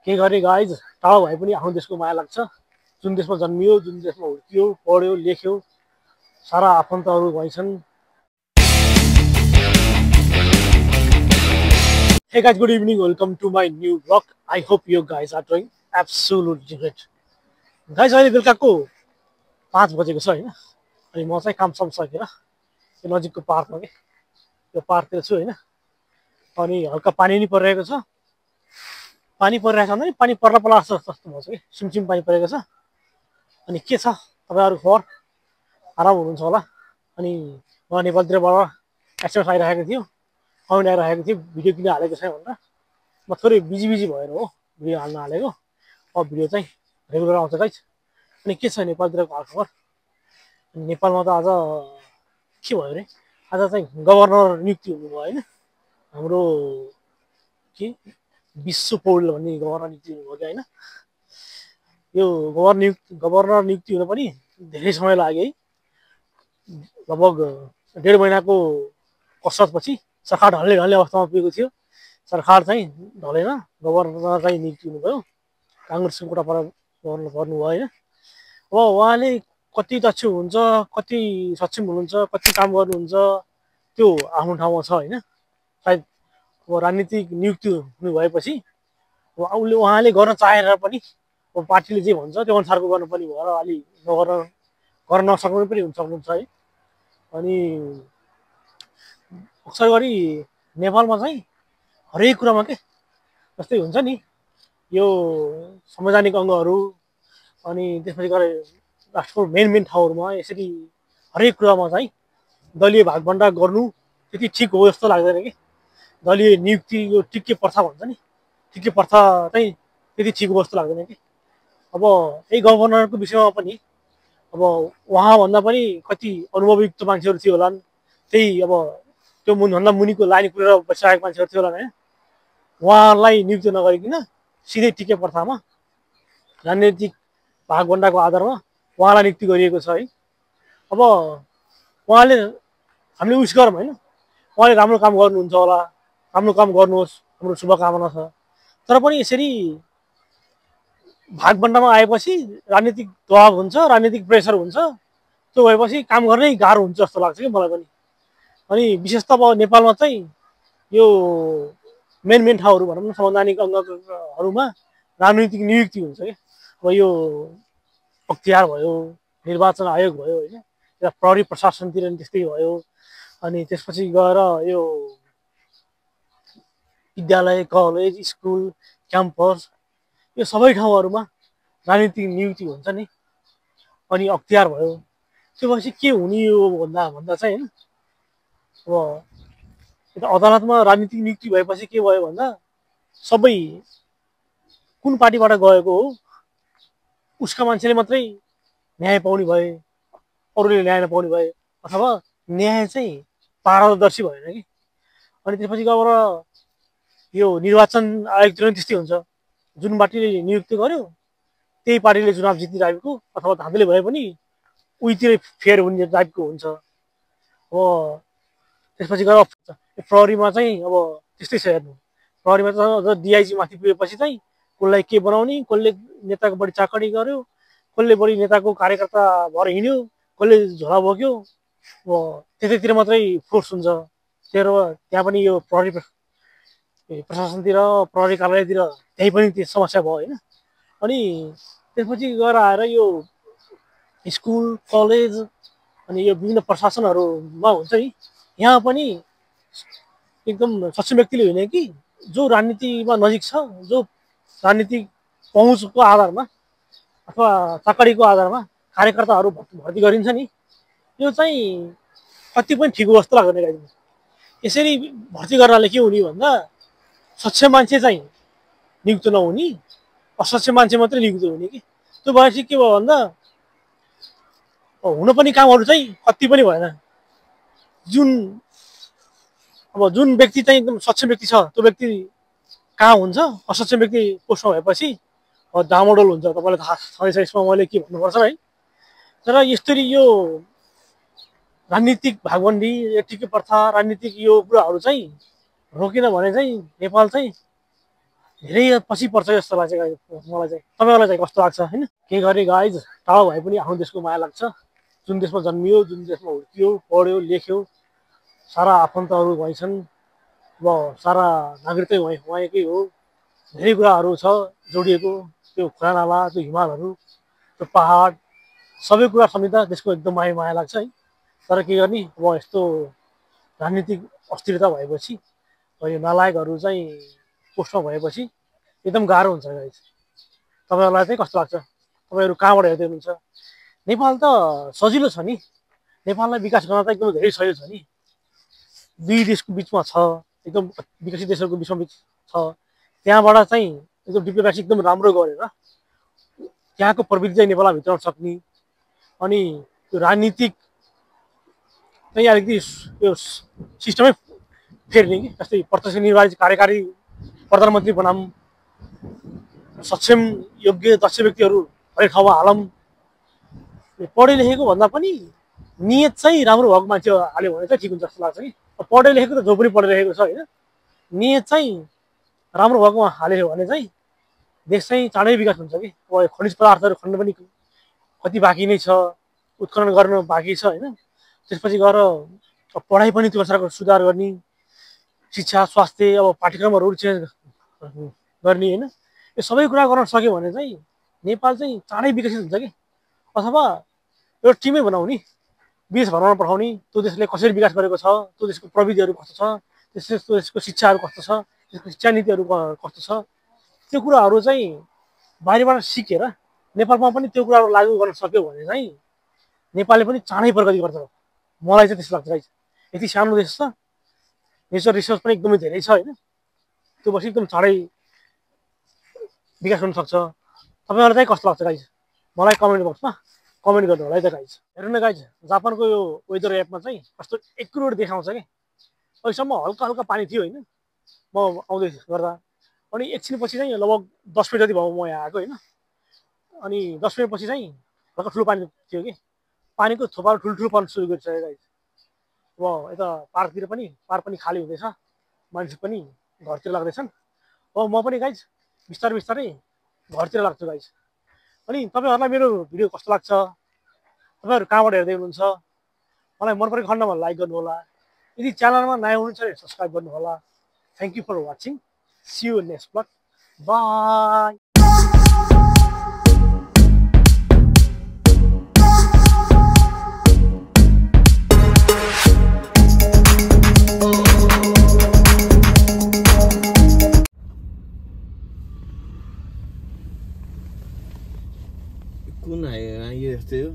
के गरे गाइज टाढो भए पनि आफ्नो देशको माया लाग्छ। जुन देशमा जन्मियो, जुन देशमा हुर्कियो, पढ्यो, लेख्यो, सारा आफन्तहरू भइछन्। Hey guys, good evening. Welcome to my new vlog. I hope you guys are doing absolutely great. Guys, अहिले बेलुकाको 5 बजेको छ हैन। अनि म चाहिँ काम सम सकेर यो नजिकको पार्कमा के यो पार्कतिर छु हैन। अनि हल्का पानी नि परिरहेको छ। पानी परिरहेछ भने पानी पर्न पर्ला जस्तो भएको छ के सिमसिम पानी परेको छ। अनि के छ तपाईहरु खबर आराम हुनुहुन्छ होला। अनि म नेपालतिरबाट एसएमएस आइरहेको थियो, कमेन्ट आइरहेको थियो भिडियो किन हालेको छैन भनेर। म थोरै बिजी भएर हो भिडियो हाल्न हालेको। अब भिडियो चाहिँ रेगुलर आउँछ गाइस। अनि के छ नेपालतिरको हालखबर? नेपालमा त आज के भयो रे, आज चाहिँ गभर्नर नियुक्ति हुनुभयो हैन। हाम्रो के विश्व पौडेल भन्ने गभर्नर नियुक्ति हुनुभयो के हैन। यो गभर्नर नियुक्ति हुन पनि धेरै समय लाग्यो है। लगभग 1.5 महिनाको कसरतपछि सरकार ढल्ने अवस्थामा पुगेको थियो। सरकार चाहिँ ढलेन, गभर्नर चाहिँ नियुक्ति हुनुभयो। कांग्रेसको कोटा पर गभर्नर गर्नुभयो हैन। अब उहाँले कति दक्ष हुन्छ, कति सक्षम हुनुहुन्छ, कति काम गर्नुहुन्छ त्यो आफ्नो ठाउँमा छ हैन। सायद अब राजनीतिक नियुक्ति हुनु भएपछि उहाँले गर्न चाहेर पनि अब पार्टीले जे भन्छ त्यो अनुसारको गर्न पनि भएर अलि गर्न नसक्नु पनि सक्नुहुन्छ है। अनि अक्सर गरी नेपालमा चाहिँ हरेक कुरामा के जस्तै हुन्छ नि यो संवैधानिक अङ्गहरू अनि त्यसपछि गएर राष्ट्रको मेन ठाउँहरुमा यसरी हरेक कुरामा चाहिँ दलीय भागभण्डा गर्नु त्यति ठीक हो जस्तो लाग्दैन कि। दलीय नियुक्ति यो टिके प्रथा भन्छ नि, टिके प्रथा चाहिँ त्यति ठीक हो जस्तो लाग्दैन कि। अब यही गभर्नरको विषयमा पनि अब उहाँ भन्दा पनि कति अनुभवयुक्त मान्छेहरु थियो होला। त्यही अब त्यो भन्दा मुनिको लाइन कुरेर बसिरहेको मान्छेहरु थियो होला हैन। उहाँलाई नियुक्ति नगरिकिन सिधै टिके प्रथामा राजनीतिक भागभण्डाको आधारमा उहाँलाई नियुक्ति गरिएको छ है। अब उहाँले हामीले उस गरौँ हैन, उहाँले राम्रो काम गर्नुहुन्छ होला, राम्रो काम गर्नुहोस्, हाम्रो शुभकामना छ। तर पनि यसरी भागभण्डामा आएपछि राजनीतिक दबाब हुन्छ, राजनीतिक प्रेसर हुन्छ। त्यो भएपछि काम गर्नै गाह्रो हुन्छ जस्तो लाग्छ कि मलाई पनि। अनि विशेष त अब नेपालमा चाहिँ यो मेन ठाउँहरु भनौं न संवैधानिक अङ्गहरुमा राजनीतिक नियुक्ति हुन्छ के। अब यो अख्तियार भयो, निर्वाचन आयोग भयो हैन, या प्रहरी प्रशासनतिर नि त्यस्तै भयो। अनि त्यसपछि गएर यो विद्यालय, कलेज, स्कुल, क्याम्पस यो सबै ठाउँहरुमा राजनीतिक नियुक्ति हुन्छ नि। अनि अख्तियार भयो त्यो भएपछि के हुने हो भन्दा चाहिँ हैन। अब यता अदालतमा राजनीतिक नियुक्ति भएपछि के भयो भन्दा सबै कुन पार्टीबाट गएको हो उसका मान्छेले मात्रै न्याय पाउने भए, अरूले न्याय नपाउने भए, अथवा न्याय चाहिँ पारदर्शी भएन कि। अनि त्यसपछि गएर यो निर्वाचन आयोगतिर पनि त्यस्तै हुन्छ। जुन पार्टीले नियुक्ति गर्यो त्यही पार्टीले चुनाव जितिरहेको अथवा धाँधली भए पनि उहीतिर फेयर हुने टाइपको हुन्छ। अब त्यसपछि गएर प्रहरीमा चाहिँ अब त्यस्तै छ हेर्नु। प्रहरीमा त डीआईजी माथि पुगेपछि चाहिँ कसलाई के बनाउने, कसले नेताको बढी चाकडी गर्यो, कसले बढी नेताको कार्यकर्ता भएर हिँड्यो, कसले झोला बोक्यो, अब त्यतैतिर मात्रै फोर्स हुन्छ। त्यहाँ पनि यो प्रहरी प्रशासनतिर, प्रहरी कार्यालयतिर त्यही पनि त्यो समस्या भयो हैन। अनि त्यसपछि गएर आएर यो स्कुल, कलेज अनि यो विभिन्न प्रशासनहरुमा हुन्छ नि, यहाँ पनि एकदम सक्षम व्यक्तिले होइन कि जो राजनीतिमा नजिक छ, जो राजनीतिक पहुँचको आधारमा अथवा चाकडीको आधारमा कार्यकर्ताहरू भर्ती गरिन्छ नि, यो चाहिँ कति पनि ठीक हो जस्तो लाग्दैन गाइस। यसरी भर्ती गर्नाले के हुने भन्दा सक्षम मान्छे चाहिँ नियुक्त नहुने, असक्षम मान्छे मात्रै नियुक्त हुने कि। त्यो भएपछि के भयो भन्दा हुन पनि कामहरु चाहिँ कति पनि भएन। जुन व्यक्ति चाहिँ एकदम सक्षम व्यक्ति छ त्यो व्यक्ति कहाँ हुन्छ, असक्षम व्यक्ति पोस्टमा भएपछि डामाडोल हुन्छ। तपाईलाई थाहा छ यसमा मैले के भन्नुपर्छ है। तर यसरी यो राजनीतिक भागबन्दी, टिके प्रथा, राजनीतिक यो कुराहरु चाहिँ रोकिन भने चाहिँ नेपाल चाहिँ धेरै पछि पर्छ जस्तो लाग्छ मलाई चाहिँ। तपाईँहरूलाई चाहिँ कस्तो लाग्छ होइन? के गरे गाइज, टाढो भए पनि आफ्नो देशको माया लाग्छ। जुन देशमा जन्मियो, जुन देशमा हुर्कियो, पढ्यो, लेख्यो, सारा आफन्तहरू वहीँ छन्। अब सारा नागरिकै वहीँकै हो। धेरै कुराहरू छ जोडिएको, त्यो खोलानाला, त्यो हिमालहरू, त्यो पहाड, सबै कुरा सम्झिँदा देशको एकदम माया लाग्छ है। तर के गर्ने, अब यस्तो राजनीतिक अस्थिरता भएपछि, यो नालायकहरू चाहिँ पोस्टमा भएपछि एकदम गाह्रो हुन्छ गाइज। तपाईँहरूलाई चाहिँ कस्तो लाग्छ? तपाईँहरू कहाँबाट हेर्दै हुनुहुन्छ? नेपाल त सजिलो छ नि, नेपाललाई विकास गर्न त एकदम धेरै सजिलो छ नि। दुई देशको बिचमा छ, एकदम विकसित देशहरूको बिचमा छ। त्यहाँबाट चाहिँ एकदम डिप्लोमेसी एकदम राम्रो गरेर त्यहाँको प्रविधि चाहिँ नेपालमा भित्राउन सक्ने, अनि त्यो राजनीतिक चाहिँ अलिकति यो सिस्टमै फेर्ने कि, जस्तै प्रत्यक्ष निर्वाचित कार्यकारी प्रधानमन्त्री बनाऊँ, सक्षम योग्य दक्ष व्यक्तिहरू हरेक ठाउँमा हालौँ। पढे लेखेको भन्दा पनि नियत चाहिँ राम्रो भएको मान्छे हाल्यो भने चाहिँ ठिक हुन्छ जस्तो लाग्छ कि। पढे लेखेको त जो पनि पढे लेखेको छ होइन, नियत चाहिँ राम्रो भएकोमा हाल्यो भने चाहिँ देश चाहिँ चाँडै विकास हुन्छ कि। अब खनिज पदार्थहरू खन्न पनि कति बाँकी नै छ, उत्खनन गर्न बाँकी छ होइन। त्यसपछि गएर पढाइ पनि त्यो अनुसारको सुधार गर्ने, शिक्षा, स्वास्थ्य, अब पाठ्यक्रमहरू चेन्ज गर्ने होइन। यो सबै कुरा गर्न सक्यो भने चाहिँ नेपाल चाहिँ चाँडै विकसित हुन्छ कि। अथवा एउटा टिमै बनाउने, विदेश भ्रमण पठाउने, त्यो देशले कसरी विकास गरेको छ, त्यो देशको प्रविधिहरू कस्तो छ, त्यो देशको शिक्षाहरू कस्तो छ, त्यसको शिक्षा नीतिहरू कस्तो छ, त्यो कुराहरू चाहिँ बाहिरबाट सिकेर नेपालमा पनि त्यो कुराहरू लागू गर्न सक्यो भने चाहिँ नेपालले पनि चाँडै प्रगति गर्छ। मलाई चाहिँ त्यस्तो लाग्छ गाइज। यति सानो देश छ, नेचर रिसोर्स पनि एकदमै धेरै छ होइन, त्यो बसी एकदम चाँडै विकास हुन सक्छ। तपाईँहरूलाई चाहिँ कस्तो लाग्छ गाइज? मलाई कमेन्ट बक्समा कमेन्ट गर्नु होला है त गाइज। हेर्नु न गाइज, जापानको यो वेदर एपमा चाहिँ कस्तो एक्युरेट देखाउँछ कि। अहिलेसम्म हल्का हल्का पानी थियो होइन म आउँदै गर्दा, अनि एकछिनपछि चाहिँ लगभग 10 मिनट जति भयो म यहाँ आएको होइन। अनि 10 मिनटपछि चाहिँ हल्का ठुलो पानी थियो कि, पानीको थोपाहरू ठुल्ठुलो पर्न सुरु गरिसक्यो गाइज। अब यता पार्कतिर पनि पार्क खाली हुँदैछ, मान्छे पनि घरतिर लाग्दैछन्। अब म पनि गाइज बिस्तारै बिस्तारै घरतिर लाग्छु गाइज। अनि तपाईँहरूलाई मेरो भिडियो कस्तो लाग्छ? तपाईँहरू कहाँबाट हेर्दै हुनुहुन्छ? मलाई मन परेको खण्डमा लाइक गर्नु होला। यदि च्यानलमा नयाँ हुनुहुन्छ भने सब्सक्राइब गर्नु होला। Thank you for watching. See you next blog. Bye. कुन हाइवे यस्तै हो।